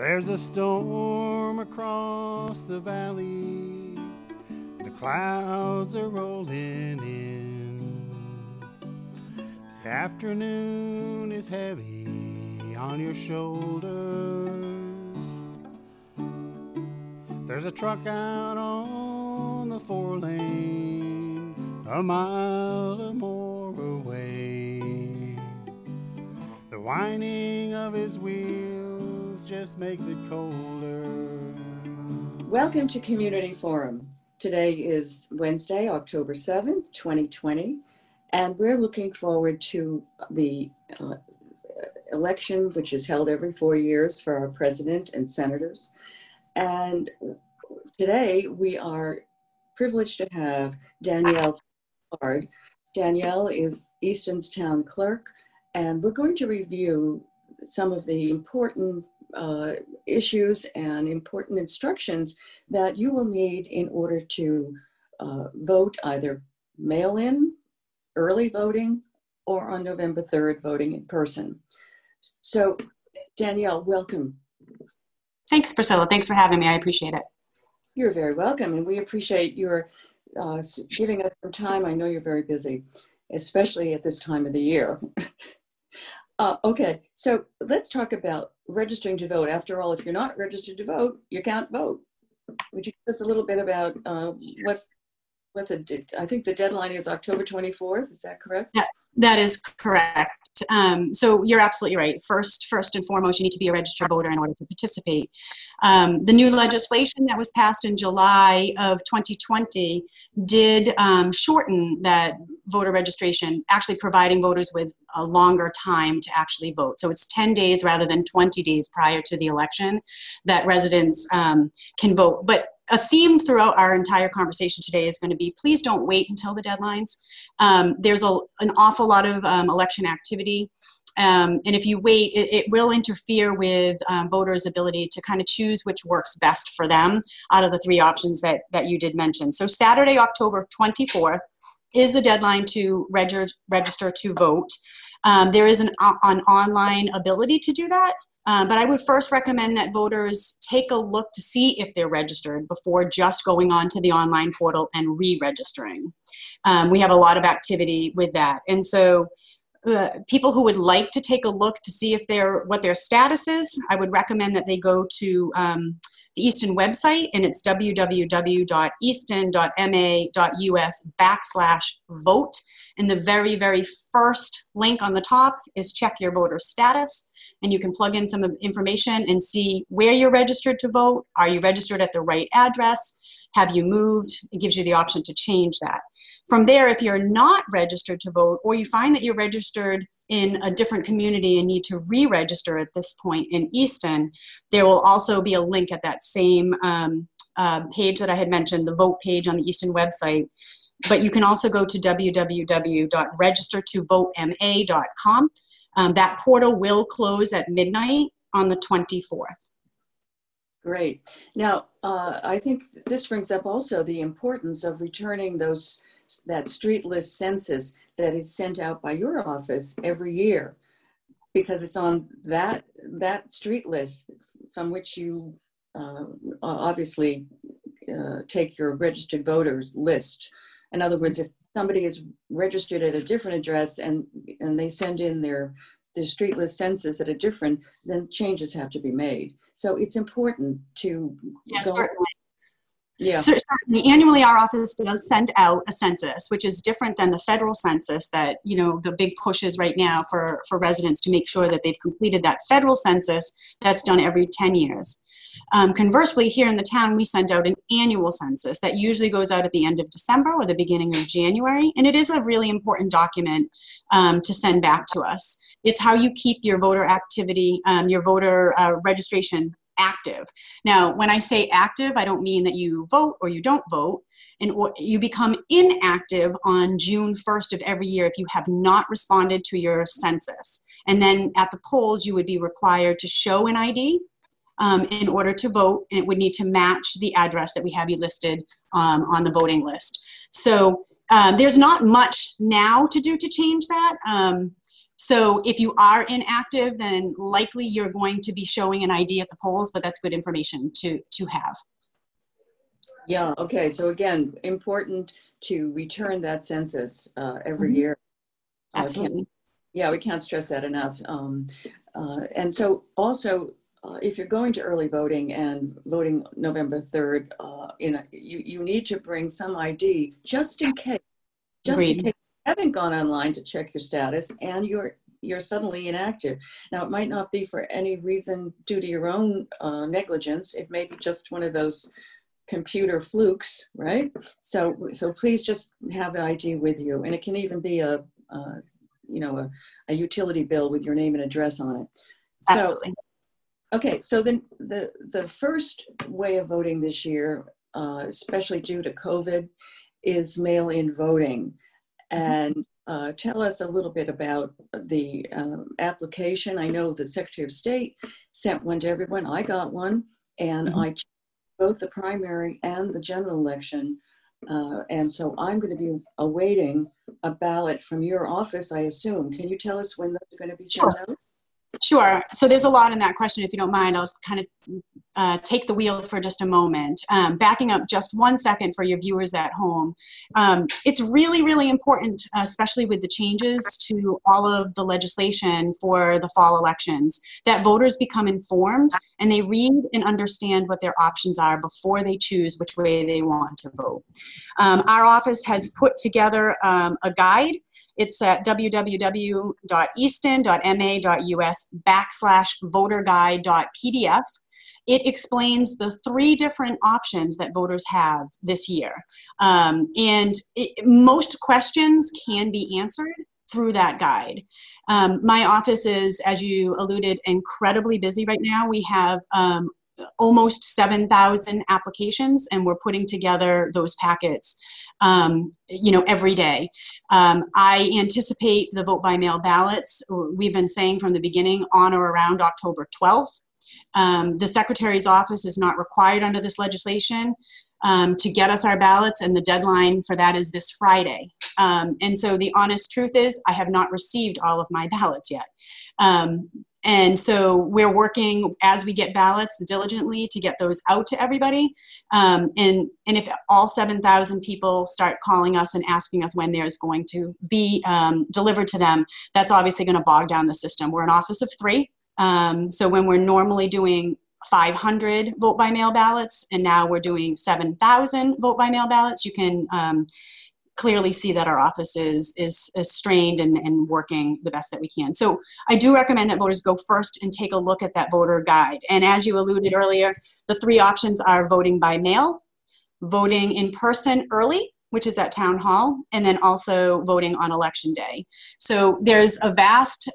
There's a storm across the valley. The clouds are rolling in. The afternoon is heavy on your shoulders. There's a truck out on the 4-lane, a mile or more away. The whining of his wheels just makes it colder. Welcome to Community Forum. Today is Wednesday, October 7th, 2020, and we're looking forward to the election, which is held every 4 years for our president and senators. And today we are privileged to have Danielle Sicard. Danielle is Easton's town clerk, and we're going to review some of the important issues and important instructions that you will need in order to vote, either mail-in, early voting, or on November 3rd, voting in person. So, Danielle, welcome. Thanks, Priscilla. Thanks for having me. I appreciate it. You're very welcome, and we appreciate your giving us some time. I know you're very busy, especially at this time of the year. Okay, so let's talk about registering to vote. After all, if you're not registered to vote, you can't vote. Would you tell us a little bit about I think the deadline is October 24th, is that correct? Yeah, that is correct. So you're absolutely right. First and foremost, you need to be a registered voter in order to participate. The new legislation that was passed in July of 2020 did shorten that voter registration, actually providing voters with a longer time to actually vote. So it's 10 days rather than 20 days prior to the election that residents can vote. But a theme throughout our entire conversation today is going to be, please don't wait until the deadlines. There's an awful lot of election activity. And if you wait, it will interfere with voters' ability to kind of choose which works best for them out of the three options that you did mention. So Saturday, October 24th is the deadline to register to vote. There is an online ability to do that. But I would first recommend that voters take a look to see if they're registered before just going on to the online portal and re-registering. We have a lot of activity with that. And so people who would like to take a look to see if what their status is, I would recommend that they go to the Easton website, and it's www.easton.ma.us/vote. And the very, very first link on the top is check your voter status. And you can plug in some information and see where you're registered to vote. Are you registered at the right address? Have you moved? It gives you the option to change that. From there, if you're not registered to vote, or you find that you're registered in a different community and need to re-register at this point in Easton, there will also be a link at that same page that I had mentioned, the vote page on the Easton website. But you can also go to www.registertovotema.com. That portal will close at midnight on the 24th. Great. Now, I think this brings up also the importance of returning that street list census that is sent out by your office every year, because it's on that street list from which you obviously take your registered voters list. In other words, if somebody is registered at a different address and they send in their street list census at a different, then changes have to be made. So it's important to certainly. Yeah. Certainly. Annually, our office does send out a census, which is different than the federal census that, the big push is right now for residents to make sure that they've completed that federal census that's done every 10 years. Conversely, here in the town, we send out an annual census that usually goes out at the end of December or the beginning of January, and it is a really important document to send back to us. It's how you keep your voter activity, your voter registration active. Now, when I say active, I don't mean that you vote or you don't vote, and you become inactive on June 1st of every year if you have not responded to your census. And then at the polls, you would be required to show an ID in order to vote, and it would need to match the address that we have you listed on the voting list. So there's not much now to do to change that. So if you are inactive, then likely you're going to be showing an ID at the polls, but that's good information to have. Yeah, okay. So again, important to return that census every year. Absolutely. Yeah, we can't stress that enough. And so also, if you're going to early voting and voting November 3rd, you need to bring some ID just in case. Just in Agreed. case you haven't gone online to check your status and you're suddenly inactive. Now, it might not be for any reason due to your own negligence. It may be just one of those computer flukes, right? So please just have an ID with you, and it can even be a utility bill with your name and address on it. Absolutely. Okay, so then the first way of voting this year, especially due to COVID, is mail-in voting. And tell us a little bit about the application. I know the Secretary of State sent one to everyone. I got one, and I checked both the primary and the general election. And so I'm going to be awaiting a ballot from your office, I assume. Can you tell us when those are going to be sent out? Sure. So there's a lot in that question. If you don't mind, I'll kind of take the wheel for just a moment. Backing up just 1 second for your viewers at home. It's really, really important, especially with the changes to all of the legislation for the fall elections, that voters become informed and they read and understand what their options are before they choose which way they want to vote. Our office has put together a guide. It's at www.easton.ma.us/voterguide.pdf. It explains the 3 different options that voters have this year. Most questions can be answered through that guide. My office is, as you alluded, incredibly busy right now. We have almost 7,000 applications, and we're putting together those packets every day. I anticipate the vote by mail ballots, we've been saying from the beginning, on or around October 12th. The Secretary's office is not required under this legislation to get us our ballots, and the deadline for that is this Friday. And so the honest truth is I have not received all of my ballots yet. And so we're working as we get ballots diligently to get those out to everybody. And if all 7,000 people start calling us and asking us when there's going to be delivered to them, that's obviously going to bog down the system. We're an office of 3. So when we're normally doing 500 vote by mail ballots and now we're doing 7,000 vote by mail ballots, you can clearly see that our office is strained and working the best that we can. So I do recommend that voters go first and take a look at that voter guide. And as you alluded earlier, the 3 options are voting by mail, voting in person early, which is at town hall, and then also voting on election day. So there's a vast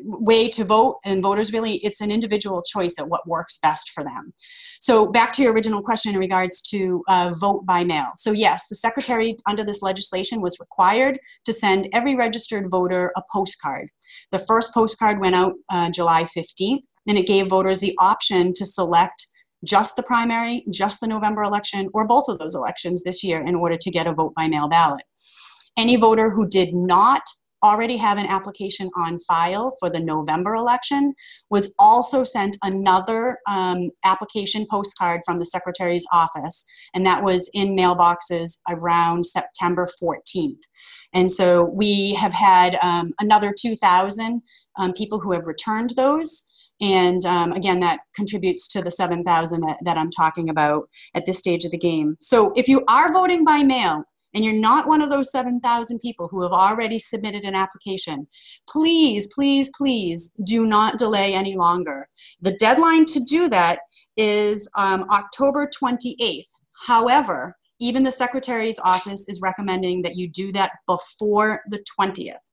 way to vote, and voters really, it's an individual choice at what works best for them. So back to your original question in regards to vote by mail. So yes, the Secretary under this legislation was required to send every registered voter a postcard. The first postcard went out July 15th, and it gave voters the option to select just the primary, just the November election, or both of those elections this year in order to get a vote by mail ballot. Any voter who did not already have an application on file for the November election was also sent another application postcard from the Secretary's office, and that was in mailboxes around September 14th. And so we have had another 2,000 people who have returned those. And again, that contributes to the 7,000 that I'm talking about at this stage of the game. So if you are voting by mail, and you're not one of those 7,000 people who have already submitted an application, please, please, please do not delay any longer. The deadline to do that is October 28th. However, even the Secretary's office is recommending that you do that before the 20th.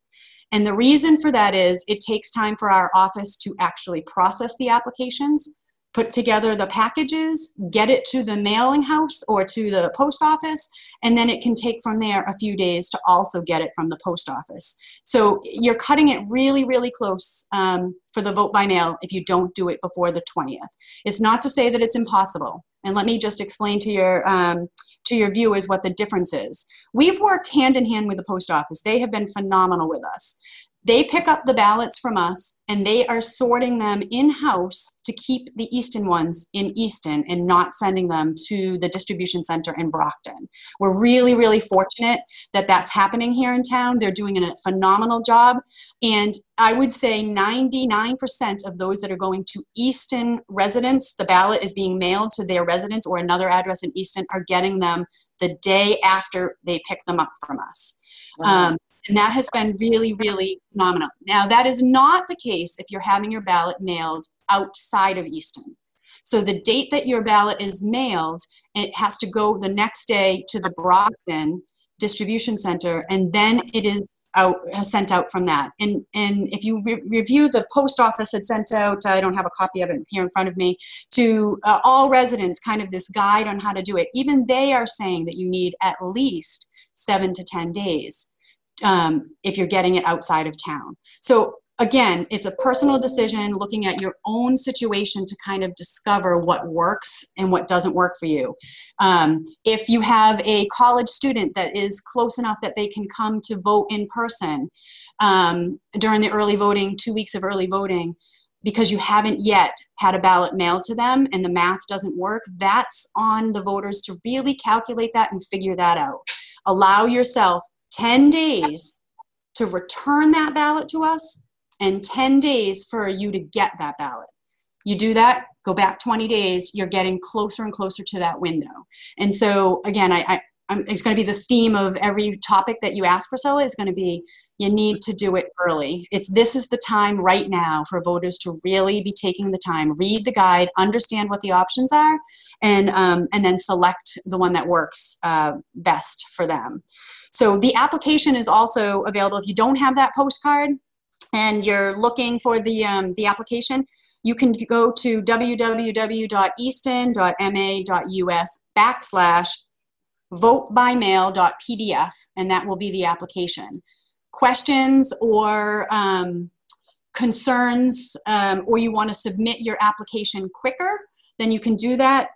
And the reason for that is it takes time for our office to actually process the applications, put together the packages, get it to the mailing house or to the post office, and then it can take from there a few days to also get it from the post office. So you're cutting it really, really close for the vote by mail if you don't do it before the 20th. It's not to say that it's impossible. And let me just explain to your to your viewers what the difference is. We've worked hand in hand with the post office. They have been phenomenal with us. They pick up the ballots from us and they are sorting them in-house to keep the Easton ones in Easton and not sending them to the distribution center in Brockton. We're really, really fortunate that that's happening here in town. They're doing a phenomenal job. And I would say 99% of those that are going to Easton residents, the ballot is being mailed to their residence or another address in Easton, are getting them the day after they pick them up from us. Wow. And that has been really, really phenomenal. Now, that is not the case if you're having your ballot mailed outside of Easton. So the date that your ballot is mailed, it has to go the next day to the Brockton distribution center, and then it is sent out from that. And if you review, the post office had sent out, I don't have a copy of it here in front of me, to all residents, kind of this guide on how to do it. Even they are saying that you need at least 7 to 10 days. If you're getting it outside of town. So again, it's a personal decision, looking at your own situation to kind of discover what works and what doesn't work for you. If you have a college student that is close enough that they can come to vote in person during the early voting, 2 weeks of early voting, because you haven't yet had a ballot mailed to them and the math doesn't work, that's on the voters to really calculate that and figure that out. Allow yourself 10 days to return that ballot to us and 10 days for you to get that ballot. You do that, go back 20 days, you're getting closer and closer to that window. And so again, it's going to be the theme of every topic that you ask, Priscilla, is going to be, you need to do it early. This is the time right now for voters to really be taking the time, read the guide, understand what the options are, and then select the one that works best for them. So the application is also available. If you don't have that postcard and you're looking for the application, you can go to www.easton.ma.us/votebymail.pdf, and that will be the application. Questions or concerns, or you want to submit your application quicker, then you can do that.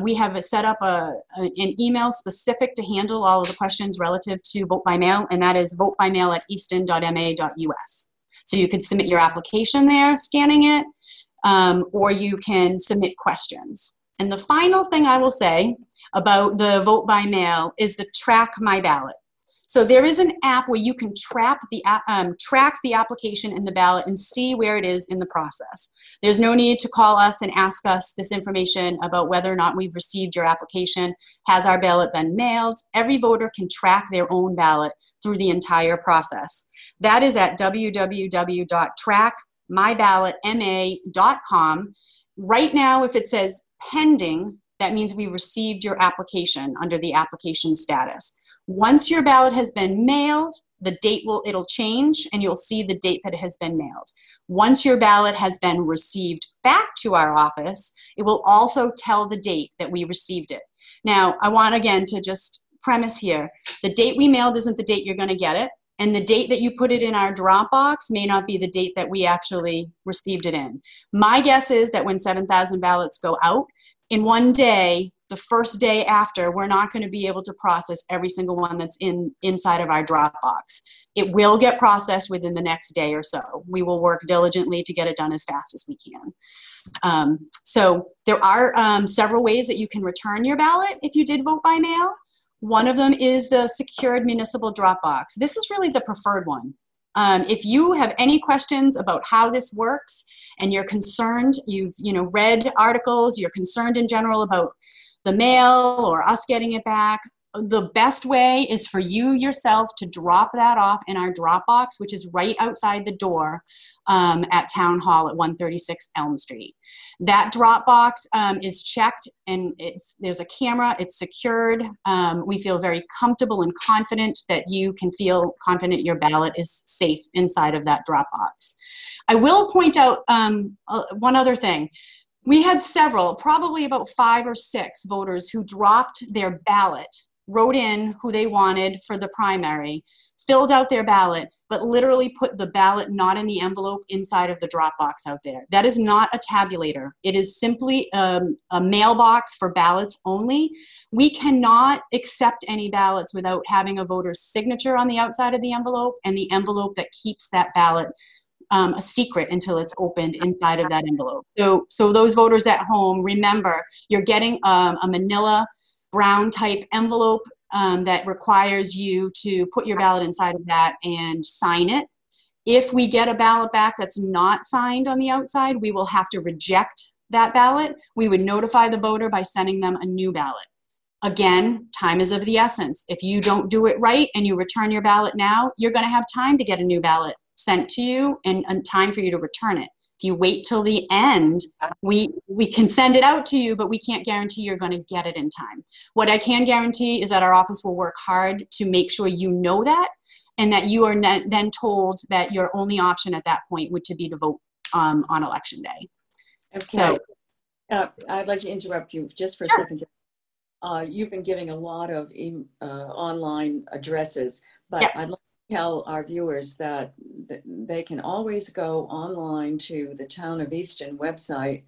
We have set up an email specific to handle all of the questions relative to vote by mail, and that is votebymail@easton.ma.us. So you could submit your application there, scanning it, or you can submit questions. And the final thing I will say about the vote by mail is the Track My Ballot. So there is an app where you can track the application in the ballot and see where it is in the process. There's no need to call us and ask us this information about whether or not we've received your application. Has our ballot been mailed? Every voter can track their own ballot through the entire process. That is at www.trackmyballotma.com. Right now, if it says pending, that means we received your application under the application status. Once your ballot has been mailed, the date it'll change and you'll see the date that it has been mailed. Once your ballot has been received back to our office, it will also tell the date that we received it. Now, I want again to just premise here, the date we mailed isn't the date you're going to get it, and the date that you put it in our drop box may not be the date that we actually received it in. My guess is that when 7,000 ballots go out, in one day, the first day after, we're not going to be able to process every single one that's inside of our drop box. It will get processed within the next day or so. We will work diligently to get it done as fast as we can. So there are several ways that you can return your ballot if you did vote by mail. One of them is the secured municipal drop box. This is really the preferred one. If you have any questions about how this works and you're concerned, you've read articles, you're concerned in general about the mail or us getting it back, the best way is for you yourself to drop that off in our drop box, which is right outside the door at Town Hall at 136 Elm Street. That drop box is checked and there's a camera, it's secured. We feel very comfortable and confident that you can feel confident your ballot is safe inside of that drop box. I will point out one other thing. We had several, probably about 5 or 6 voters who dropped their ballot, wrote in who they wanted for the primary, filled out their ballot, but literally put the ballot not in the envelope inside of the drop box out there. That is not a tabulator. It is simply a mailbox for ballots only. We cannot accept any ballots without having a voter's signature on the outside of the envelope and the envelope that keeps that ballot a secret until it's opened inside of that envelope. So those voters at home, remember, you're getting a manila brown type envelope that requires you to put your ballot inside of that and sign it. If we get a ballot back that's not signed on the outside, we will have to reject that ballot. We would notify the voter by sending them a new ballot. Again, time is of the essence. If you don't do it right and you return your ballot now, you're going to have time to get a new ballot sent to you and time for you to return it. If you wait till the end, we can send it out to you, but we can't guarantee you're going to get it in time. What I can guarantee is that our office will work hard to make sure you know that, and that you are then told that your only option at that point would to be to vote on Election Day. Okay. So I'd like to interrupt you just for a Sure. second. You've been giving a lot of online addresses, but Yeah. I'd like to tell our viewers that they can always go online to the Town of Easton website,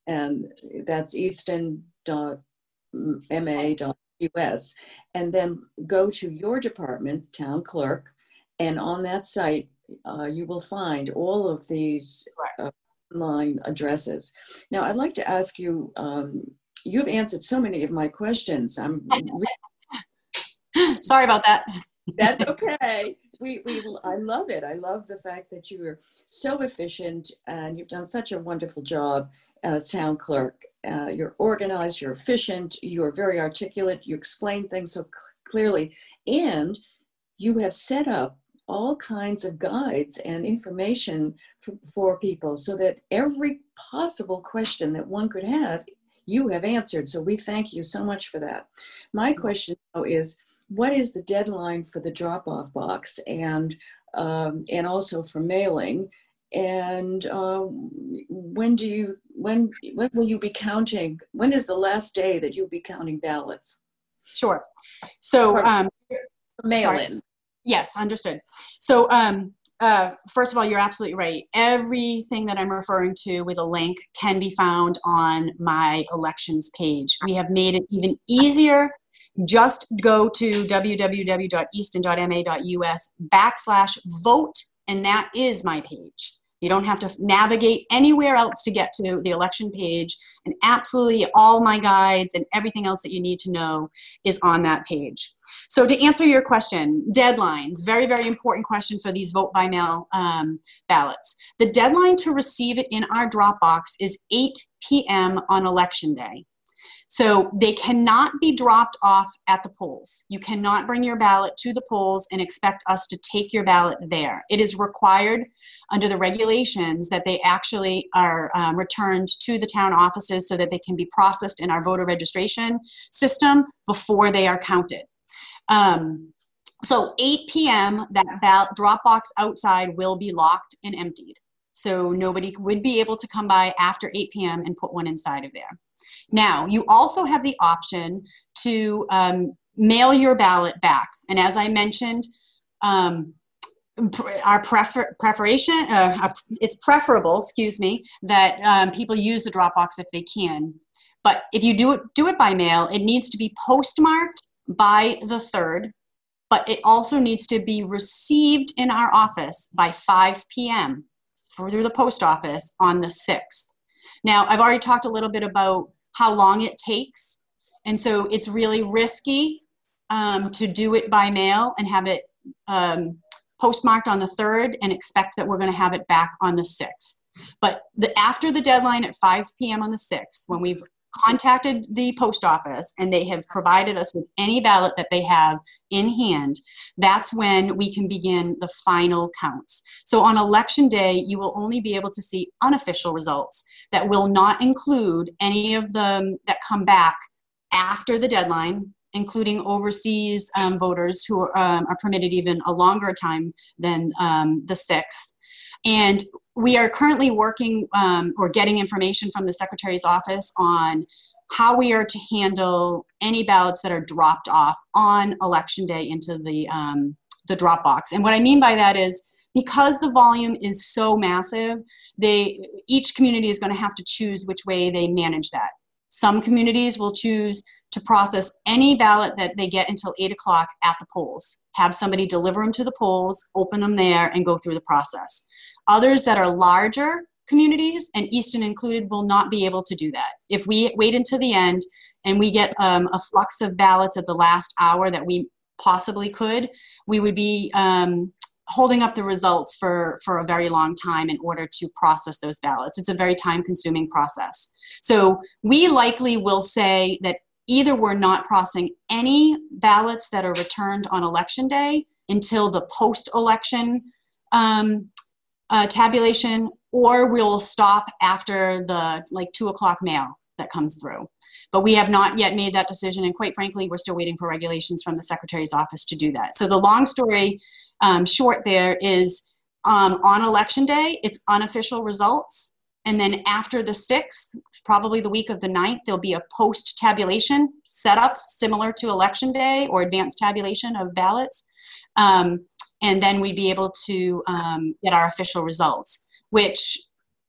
and that's easton.ma.us, and then go to your department, Town Clerk, and on that site you will find all of these online addresses. Now, I'd like to ask you, you've answered so many of my questions. sorry about that. That's okay. I love it. I love the fact that you are so efficient and you've done such a wonderful job as town clerk. You're organized, you're efficient, you're very articulate, you explain things so clearly, and you have set up all kinds of guides and information for people so that every possible question that one could have, you have answered. So we thank you so much for that. My question now is, what is the deadline for the drop-off box and also for mailing? And when will you be counting? When is the last day that you'll be counting ballots? Sure. So mail-in. Yes, understood. So first of all, you're absolutely right. Everything that I'm referring to with a link can be found on my elections page. We have made it even easier. Just go to www.easton.ma.us/vote, and that is my page. You don't have to navigate anywhere else to get to the election page, and absolutely all my guides and everything else that you need to know is on that page. So to answer your question, deadlines, very, very important question for these vote by mail ballots. The deadline to receive it in our Dropbox is 8 p.m. on Election Day. So they cannot be dropped off at the polls. You cannot bring your ballot to the polls and expect us to take your ballot there. It is required under the regulations that they actually are returned to the town offices so that they can be processed in our voter registration system before they are counted. So 8 p.m., that drop box outside will be locked and emptied. So nobody would be able to come by after 8 p.m. and put one inside of there. Now, you also have the option to mail your ballot back. And as I mentioned, our it's preferable, excuse me, that people use the Dropbox if they can. But if you do it by mail, it needs to be postmarked by the 3rd, but it also needs to be received in our office by 5 p.m. through the post office on the 6th. Now, I've already talked a little bit about how long it takes, and so it's really risky to do it by mail and have it postmarked on the 3rd and expect that we're going to have it back on the 6th. But after the deadline at 5 p.m. on the 6th, when we've contacted the post office and they have provided us with any ballot that they have in hand, that's when we can begin the final counts. So on Election Day, you will only be able to see unofficial results that will not include any of them that come back after the deadline, including overseas voters who are permitted even a longer time than the 6th. And we are currently working or getting information from the Secretary's office on how we are to handle any ballots that are dropped off on Election Day into the the drop box. And what I mean by that is, because the volume is so massive, each community is going to have to choose which way they manage that. Some communities will choose to process any ballot that they get until 8 o'clock at the polls, have somebody deliver them to the polls, open them there, and go through the process. Others that are larger communities, and Easton included, will not be able to do that. If we wait until the end and we get a flux of ballots at the last hour that we possibly could, we would be holding up the results for a very long time in order to process those ballots. It's a very time-consuming process. So we likely will say that either we're not processing any ballots that are returned on election day until the post-election tabulation, or we'll stop after the 2 o'clock mail that comes through. But we have not yet made that decision, and quite frankly, we're still waiting for regulations from the Secretary's office to do that. So the long story short there is, on election day, it's unofficial results. And then after the 6th, probably the week of the 9th, there'll be a post-tabulation setup similar to election day or advanced tabulation of ballots. And then we'd be able to get our official results, which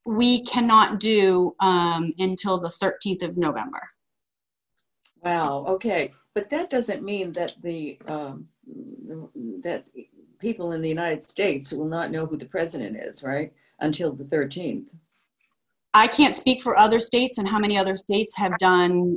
we cannot do until the 13th of November. Wow, okay. But that doesn't mean that that people in the United States will not know who the president is, right? Until the 13th. I can't speak for other states and how many other states have done,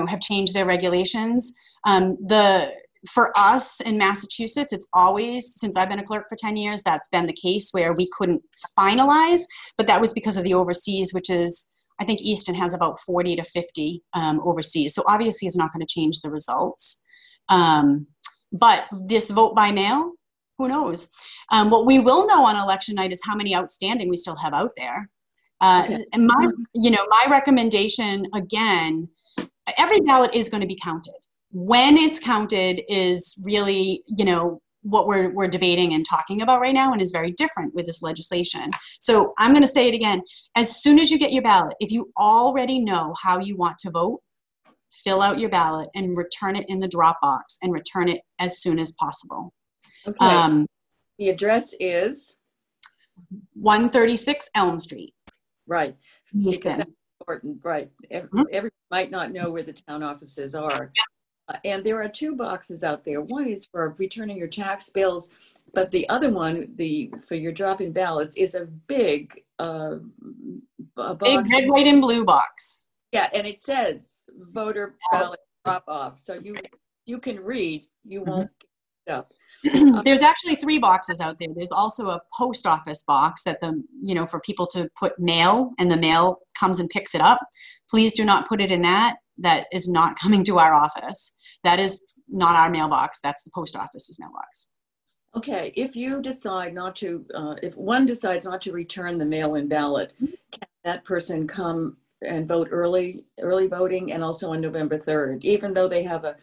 have changed their regulations. For us in Massachusetts, it's always, since I've been a clerk for 10 years, that's been the case where we couldn't finalize, but that was because of the overseas, which is, I think Easton has about 40 to 50 overseas. So obviously it's not going to change the results. But this vote by mail, who knows? What we will know on election night is how many outstanding we still have out there. Okay. And my recommendation, again, every ballot is going to be counted. When it's counted is really, what we're debating and talking about right now, and is very different with this legislation. So I'm going to say it again. As soon as you get your ballot, if you already know how you want to vote, fill out your ballot and return it in the drop box, and return it as soon as possible. Okay. The address is? 136 Elm Street. Right. Because that's important, right. Everyone might not know where the town offices are. And there are 2 boxes out there. One is for returning your tax bills, but the other one, for your drop-in ballots, is a big box. Big red, white, and blue box. Yeah, and it says voter ballot drop-off. So you can read, you won't get up. There's actually 3 boxes out there. There's also a post office box that for people to put mail, and the mail comes and picks it up. Please do not put it in that. That is not coming to our office. That is not our mailbox. That's the post office's mailbox. Okay, if you decide not to, if one decides not to return the mail-in ballot, can that person come and vote early voting, and also on November 3rd, even though they have a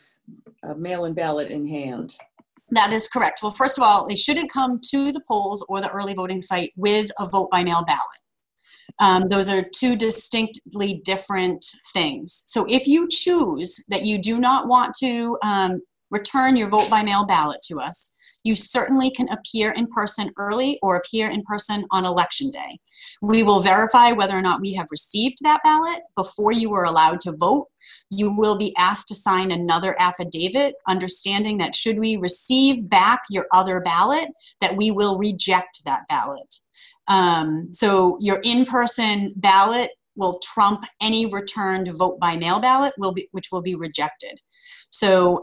mail-in ballot in hand? That is correct. Well, first of all, they shouldn't come to the polls or the early voting site with a vote by mail ballot. Those are 2 distinctly different things. So if you choose that you do not want to return your vote by mail ballot to us, you certainly can appear in person early or appear in person on election day. We will verify whether or not we have received that ballot before you are allowed to vote. You will be asked to sign another affidavit, understanding that should we receive back your other ballot, that we will reject that ballot. So your in-person ballot will trump any returned vote by mail ballot, which will be rejected. So,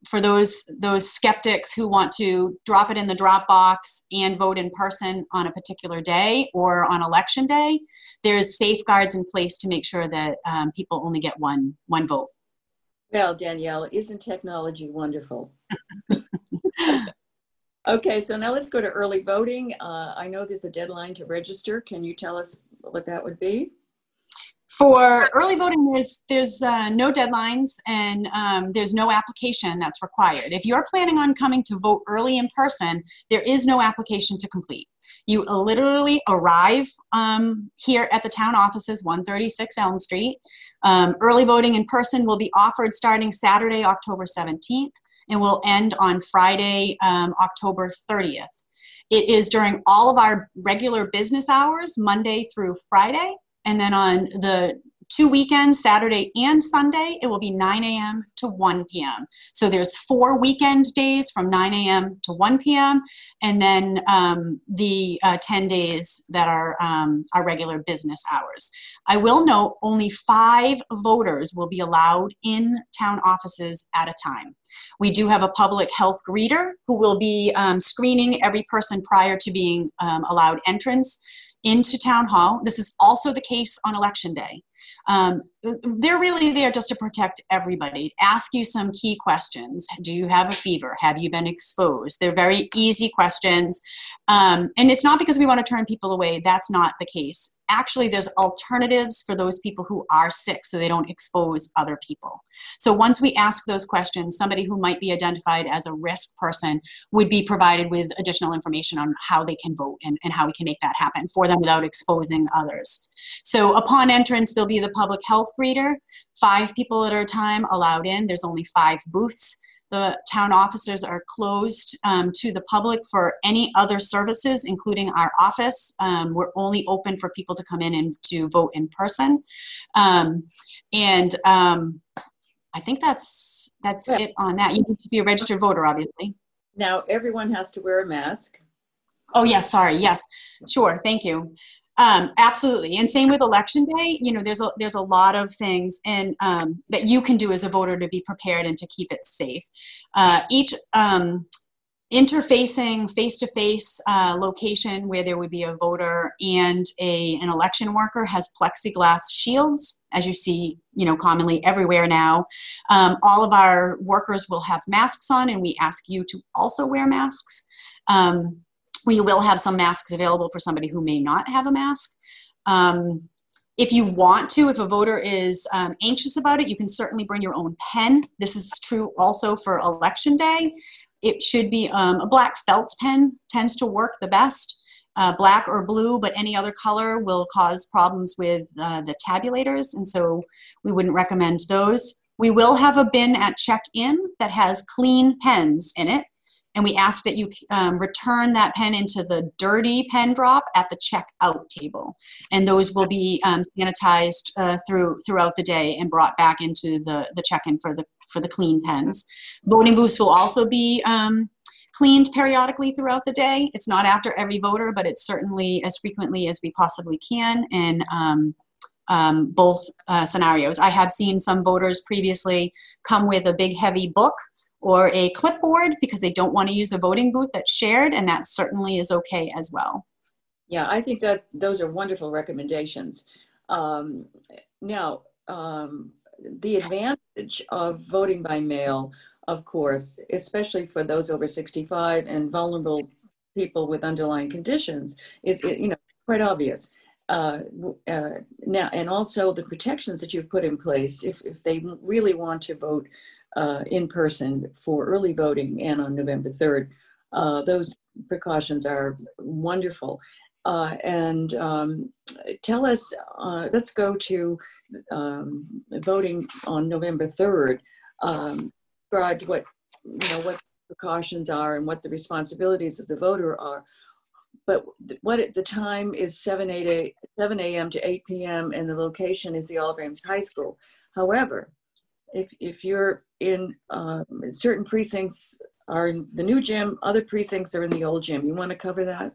for those skeptics who want to drop it in the drop box and vote in person on a particular day or on election day, there's safeguards in place to make sure that people only get one vote. Well, Danielle, isn't technology wonderful? Okay, so now let's go to early voting. I know there's a deadline to register. Can you tell us what that would be? For early voting, there's no deadlines, and there's no application that's required. If you're planning on coming to vote early in person, there is no application to complete. You literally arrive here at the town offices, 136 Elm Street. Early voting in person will be offered starting Saturday, October 17th. and will end on Friday, October 30th. It is during all of our regular business hours, Monday through Friday, and then on the 2 weekends, Saturday and Sunday, it will be 9 a.m. to 1 p.m. So there's 4 weekend days from 9 a.m. to 1 p.m. and then the 10 days that are our regular business hours. I will note only 5 voters will be allowed in town offices at a time. We do have a public health greeter who will be screening every person prior to being allowed entrance into town hall. This is also the case on election day. They're really there just to protect everybody, ask you some key questions. Do you have a fever? Have you been exposed? They're very easy questions. And it's not because we want to turn people away. That's not the case. Actually, there's alternatives for those people who are sick so they don't expose other people. So once we ask those questions, somebody who might be identified as a risk person would be provided with additional information on how they can vote and how we can make that happen for them without exposing others. So upon entrance, there'll be the public health greeter, 5 people at a time allowed in. There's only 5 booths. The town offices are closed to the public for any other services, including our office. We're only open for people to come in and to vote in person. I think that's it on that. You need to be a registered voter, obviously. Now, everyone has to wear a mask. Oh, yes, sorry. Yes, sure. Thank you. Absolutely. And same with election day, you know, there's a lot of things and that you can do as a voter to be prepared and to keep it safe. Each interfacing face-to-face location where there would be a voter and an election worker has plexiglass shields, as you see, you know, commonly everywhere now. All of our workers will have masks on, and we ask you to also wear masks. We will have some masks available for somebody who may not have a mask. If you want to, if a voter is anxious about it, you can certainly bring your own pen. This is true also for election day. It should be a black felt pen tends to work the best. Black or blue, but any other color will cause problems with the tabulators, and so we wouldn't recommend those. We will have a bin at check-in that has clean pens in it. And we ask that you return that pen into the dirty pen drop at the checkout table. And those will be sanitized throughout the day and brought back into the check-in for the clean pens. Voting booths will also be cleaned periodically throughout the day. It's not after every voter, but it's certainly as frequently as we possibly can in both scenarios. I have seen some voters previously come with a big heavy book or a clipboard because they don't want to use a voting booth that's shared, and that certainly is okay as well. Yeah, I think that those are wonderful recommendations. Now, the advantage of voting by mail, of course, especially for those over 65 and vulnerable people with underlying conditions, is, you know, quite obvious. Now, and also the protections that you've put in place if they really want to vote in person for early voting and on November 3rd. Those precautions are wonderful. And tell us, let's go to voting on November 3rd. Describe what, you know, what precautions are and what the responsibilities of the voter are. But what the time is 7 a.m. to 8 p.m. and the location is the All James High School. However, if you're in certain precincts are in the new gym, other precincts are in the old gym. You want to cover that?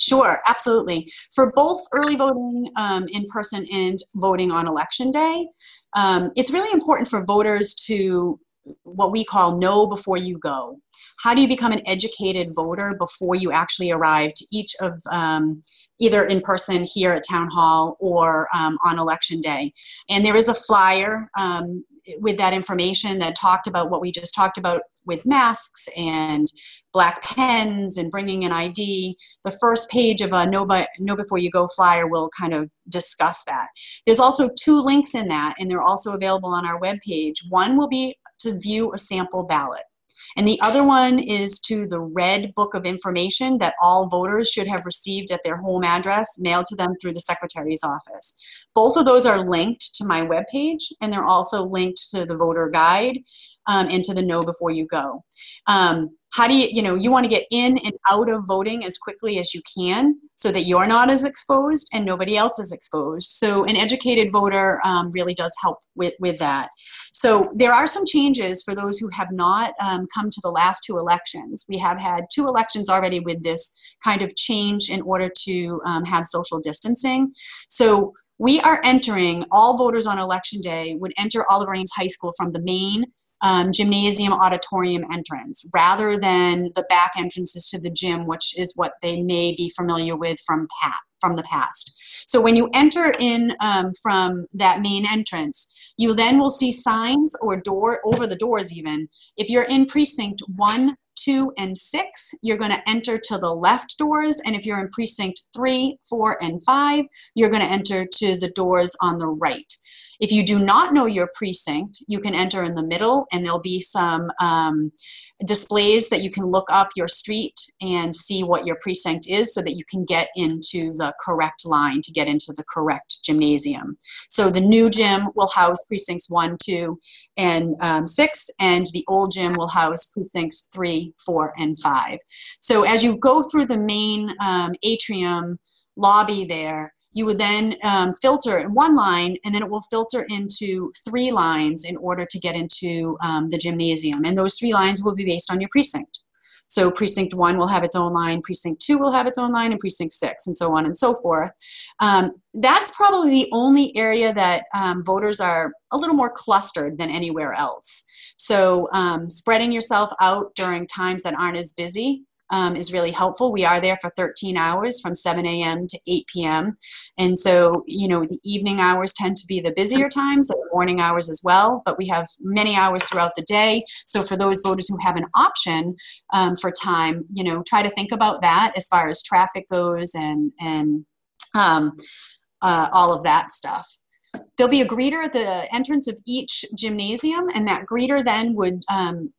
Sure, absolutely. For both early voting in person and voting on election day, it's really important for voters to what we call know before you go. How do you become an educated voter before you actually arrive to each of either in person here at Town Hall or on election day? And there is a flyer with that information that talked about what we just talked about with masks and black pens and bringing an ID. The first page of a Know Before You Go flyer will kind of discuss that. There's also 2 links in that, and they're also available on our webpage. One will be to view a sample ballot, and the other one is to the red book of information that all voters should have received at their home address, mailed to them through the Secretary's office. Both of those are linked to my webpage, and they're also linked to the voter guide. and to the no before you go. How do you want to get in and out of voting as quickly as you can so that you're not as exposed and nobody else is exposed. So an educated voter really does help with that. So there are some changes for those who have not come to the last 2 elections. We have had 2 elections already with this kind of change in order to have social distancing. So we are entering, all voters on election day would enter Oliver Ames High School from the main gymnasium auditorium entrance rather than the back entrances to the gym, which is what they may be familiar with from the past. So when you enter in from that main entrance, you then will see signs or over the doors even. If you're in precinct 1, 2, and 6, you're going to enter to the left doors, and if you're in precinct 3, 4, and 5, you're going to enter to the doors on the right. If you do not know your precinct, you can enter in the middle, and there'll be some displays that you can look up your street and see what your precinct is so that you can get into the correct line to get into the correct gymnasium. So the new gym will house precincts 1, 2, and 6, and the old gym will house precincts 3, 4, and 5. So as you go through the main atrium lobby there, you would then filter in 1 line, and then it will filter into 3 lines in order to get into the gymnasium. And those 3 lines will be based on your precinct. So precinct 1 will have its own line, precinct 2 will have its own line, and precinct 6, and so on and so forth. That's probably the only area that voters are a little more clustered than anywhere else. So spreading yourself out during times that aren't as busy is really helpful. We are there for 13 hours from 7 a.m. to 8 p.m. And so, the evening hours tend to be the busier times, and the morning hours as well, but we have many hours throughout the day. So for those voters who have an option for time, try to think about that as far as traffic goes and all of that stuff. There'll be a greeter at the entrance of each gymnasium, and that greeter then would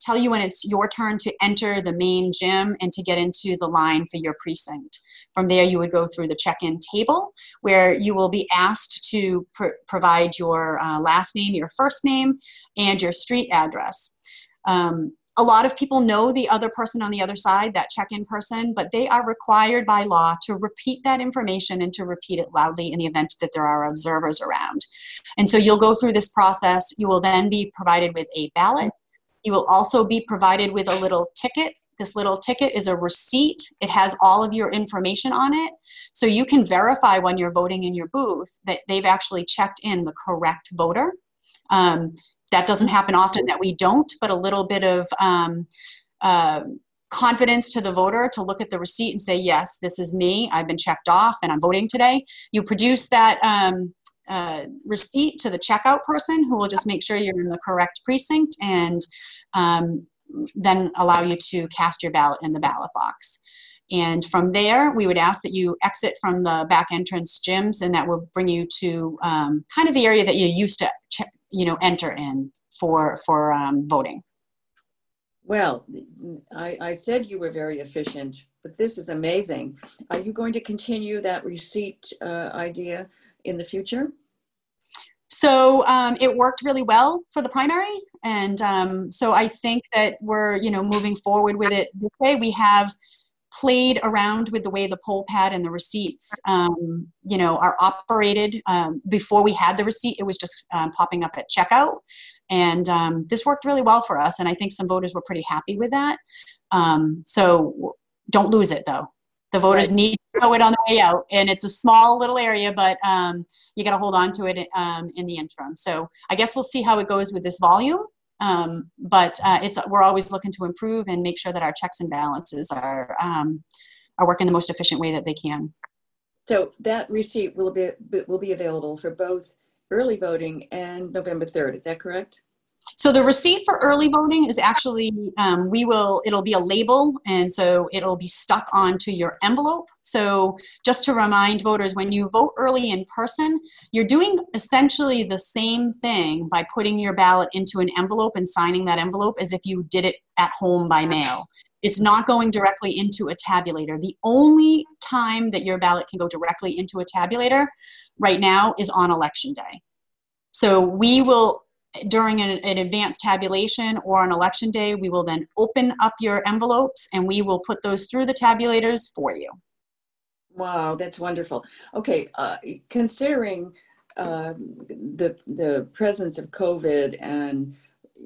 tell you when it's your turn to enter the main gym and to get into the line for your precinct. From there, you would go through the check-in table where you will be asked to provide your last name, your first name, and your street address. A lot of people know the other person on the other side, that check-in person, but they are required by law to repeat that information and to repeat it loudly in the event that there are observers around. And so you'll go through this process. You will then be provided with a ballot. You will also be provided with a little ticket. This little ticket is a receipt. It has all of your information on it. So you can verify when you're voting in your booth that they've actually checked in the correct voter. That doesn't happen often that we don't, but a little bit of confidence to the voter to look at the receipt and say, yes, this is me. I've been checked off and I'm voting today. You produce that receipt to the checkout person who will just make sure you're in the correct precinct and then allow you to cast your ballot in the ballot box. And from there, we would ask that you exit from the back entrance gyms, and that will bring you to kind of the area that you used to enter in for voting. Well, I said you were very efficient, but this is amazing. Are you going to continue that receipt idea in the future? So it worked really well for the primary, and so I think that we're moving forward with it this way. We have played around with the way the poll pad and the receipts are operated. Before we had the receipt, it was just popping up at checkout, and this worked really well for us, and I think some voters were pretty happy with that. So don't lose it, though. The voters need to know it on the way out, and it's a small little area, but you got to hold on to it in the interim. So I guess we'll see how it goes with this volume. But we're always looking to improve and make sure that our checks and balances are working the most efficient way that they can. So that receipt will be available for both early voting and November 3rd. Is that correct? So the receipt for early voting is actually, it'll be a label, and so it'll be stuck onto your envelope. So just to remind voters, when you vote early in person, you're doing essentially the same thing by putting your ballot into an envelope and signing that envelope as if you did it at home by mail. It's not going directly into a tabulator. The only time that your ballot can go directly into a tabulator right now is on election day. So we will during an advanced tabulation or on election day, we will then open up your envelopes and we will put those through the tabulators for you. Wow, that's wonderful. Okay, considering the presence of COVID, and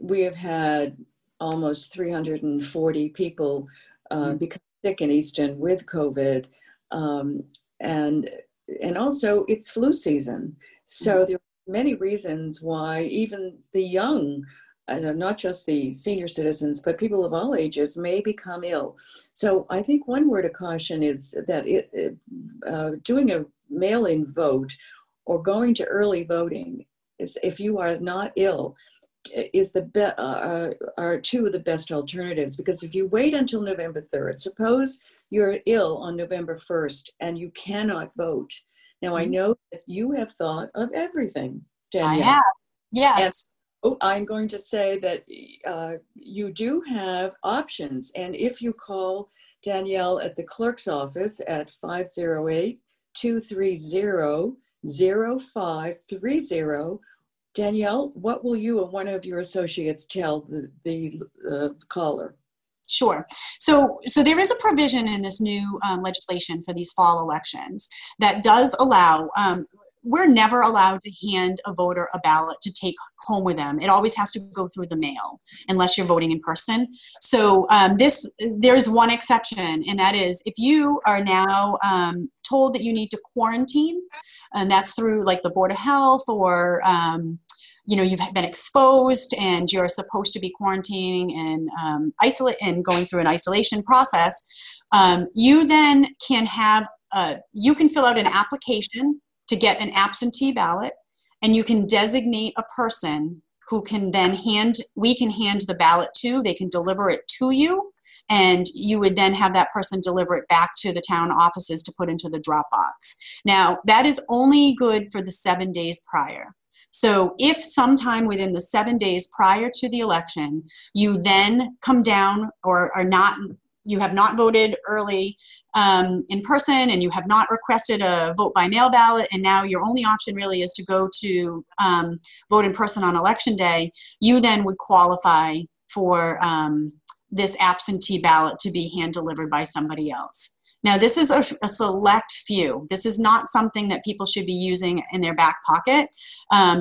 we have had almost 340 people become sick in Easton with COVID, and also it's flu season. So there are many reasons why even the young, not just the senior citizens, but people of all ages may become ill. So I think one word of caution is that doing a mail-in vote or going to early voting is, if you are not ill, is are two of the best alternatives. Because if you wait until November 3rd, suppose you're ill on November 1st and you cannot vote. Now, I know that you have thought of everything, Danielle. I have, yes. And I'm going to say that you do have options. And if you call Danielle at the clerk's office at 508-230-0530, Danielle, what will you or one of your associates tell the caller? Sure. So there is a provision in this new legislation for these fall elections that does allow, we're never allowed to hand a voter a ballot to take home with them. It always has to go through the mail unless you're voting in person. So there's one exception, and that is if you are now told that you need to quarantine, and that's through like the Board of Health or you've been exposed and you're supposed to be quarantining and isolate and going through an isolation process, you then can have, you can fill out an application to get an absentee ballot, and you can designate a person who can then we can hand the ballot to, they can deliver it to you, and you would then have that person deliver it back to the town offices to put into the drop box. Now, that is only good for the 7 days prior. So if sometime within the 7 days prior to the election, you then come down or you have not voted early in person and you have not requested a vote by mail ballot, and now your only option really is to go to vote in person on election day, you then would qualify for this absentee ballot to be hand delivered by somebody else. Now, this is a select few. This is not something that people should be using in their back pocket.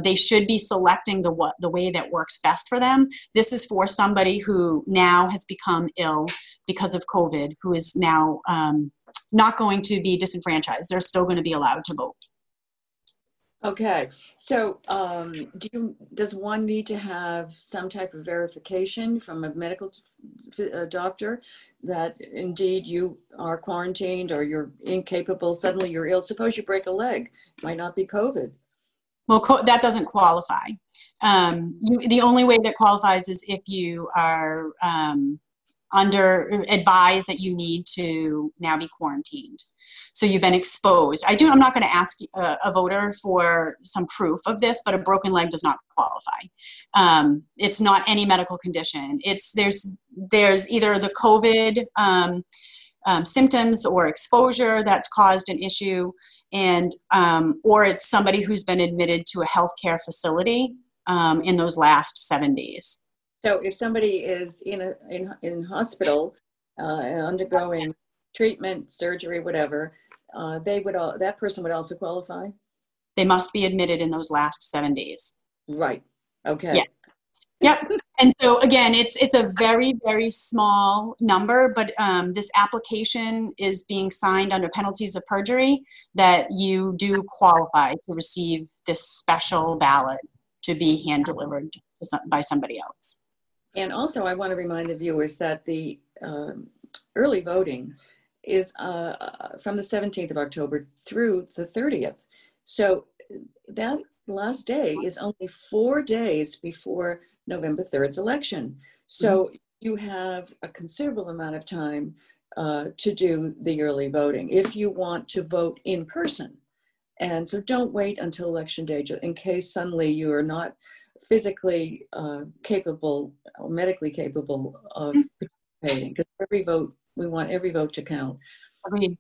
They should be selecting the way that works best for them. This is for somebody who now has become ill because of COVID, who is now not going to be disenfranchised. They're still going to be allowed to vote. Okay, so does one need to have some type of verification from a medical doctor that indeed you are quarantined or you're incapable, suddenly you're ill? Suppose you break a leg, it might not be COVID. Well, that doesn't qualify. The only way that qualifies is if you are advised that you need to now be quarantined. So you've been exposed. I'm not going to ask a voter for some proof of this, but a broken leg does not qualify. It's not any medical condition. There's either the COVID symptoms or exposure that's caused an issue, and or it's somebody who's been admitted to a healthcare facility in those last 7 days. So if somebody is in hospital undergoing treatment, surgery, whatever, that person would also qualify? They must be admitted in those last 7 days. Right. Okay. Yes. Yep. And so again, it's a very, very small number, but this application is being signed under penalties of perjury that you do qualify to receive this special ballot to be hand delivered by somebody else. And also, I want to remind the viewers that the early voting is from the 17th of October through the 30th. So that last day is only 4 days before November 3rd's election. So you have a considerable amount of time to do the early voting if you want to vote in person. And so don't wait until election day in case suddenly you are not physically capable or medically capable of participating, because every vote, we want every vote to count. Agreed.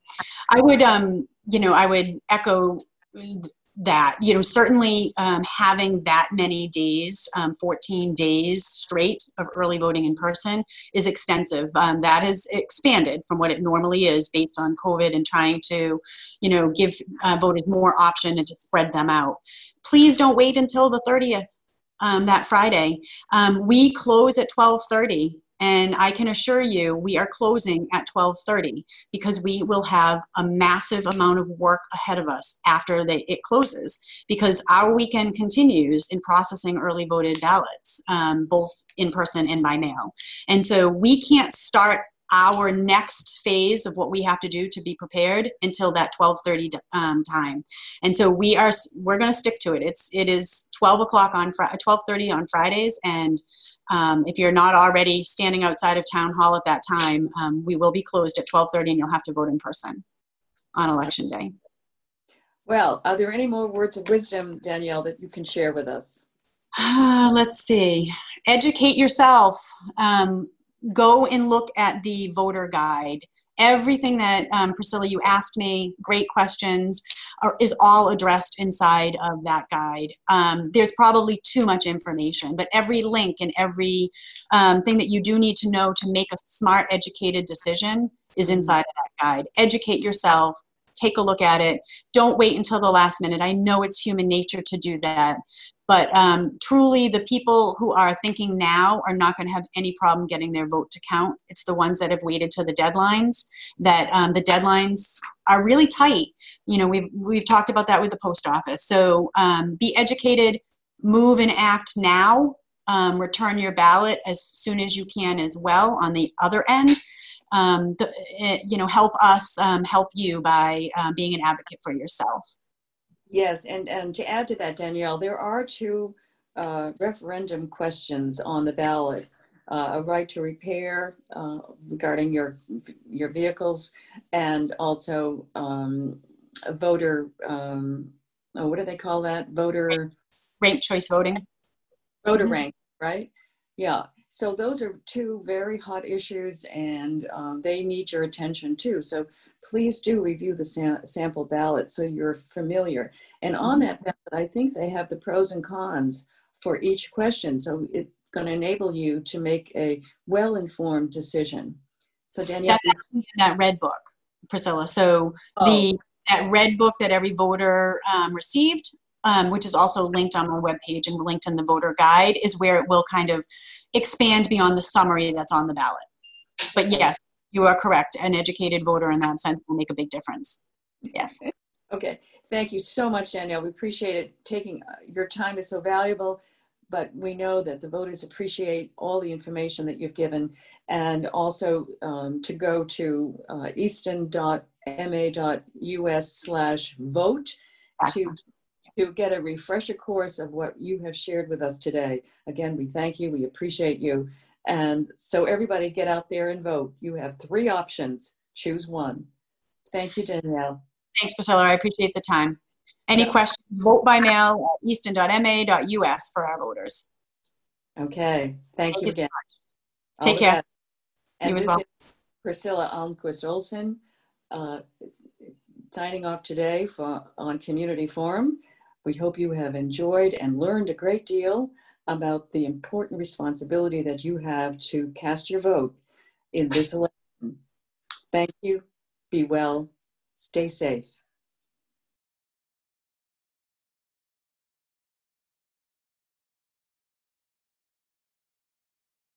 I would, I would echo that, you know, certainly having that many days, 14 days straight of early voting in person is extensive. That has expanded from what it normally is based on COVID and trying to, you know, give voters more option and to spread them out. Please don't wait until the 30th, that Friday. We close at 12:30. And I can assure you, we are closing at 12:30 because we will have a massive amount of work ahead of us after it closes, because our weekend continues in processing early voted ballots, both in person and by mail. And so we can't start our next phase of what we have to do to be prepared until that 12:30 time. And so we're going to stick to it. It is 12 o'clock on 12:30 on Fridays, and if you're not already standing outside of town hall at that time, we will be closed at 12:30 and you'll have to vote in person on election day. Well, are there any more words of wisdom, Danielle, that you can share with us? Let's see. Educate yourself. Go and look at the voter guide. Everything that, Priscilla, you asked me, great questions, is all addressed inside of that guide. There's probably too much information, but every link and every thing that you do need to know to make a smart, educated decision is inside of that guide. Educate yourself. Take a look at it. Don't wait until the last minute. I know it's human nature to do that. But truly, the people who are thinking now are not going to have any problem getting their vote to count. It's the ones that have waited to the deadlines, that the deadlines are really tight. You know, we've talked about that with the post office. So be educated, move and act now, return your ballot as soon as you can as well on the other end. You know, help us help you by being an advocate for yourself. Yes, and to add to that, Danielle, there are two referendum questions on the ballot. A right to repair regarding your vehicles, and also a voter, what do they call that? Voter ranked choice voting. Voter rank, right? Yeah. So those are two very hot issues, and they need your attention too. So please do review the sample ballot so you're familiar. And on that ballot, I think they have the pros and cons for each question. So it's going to enable you to make a well-informed decision. So Danielle, that's actually in that red book, Priscilla. So that red book that every voter received, which is also linked on my webpage and linked in the voter guide, is where it will kind of expand beyond the summary that's on the ballot. But yes, you are correct. An educated voter in that sense will make a big difference. Yes. Okay. Thank you so much, Danielle. We appreciate it. Taking your time is so valuable, but we know that the voters appreciate all the information that you've given, and also to go to easton.ma.us/vote to get a refresher course of what you have shared with us today. Again, we thank you. We appreciate you. And so everybody get out there and vote. You have 3 options. Choose one. Thank you, Danielle. Thanks, Priscilla. I appreciate the time. Any questions, vote by mail at easton.ma.us for our voters. Okay. Thank you again. So take care. And you this as well. is Priscilla Almquist Olsen signing off today on Community Forum. We hope you have enjoyed and learned a great deal about the important responsibility that you have to cast your vote in this election. Thank you. Be well. Stay safe.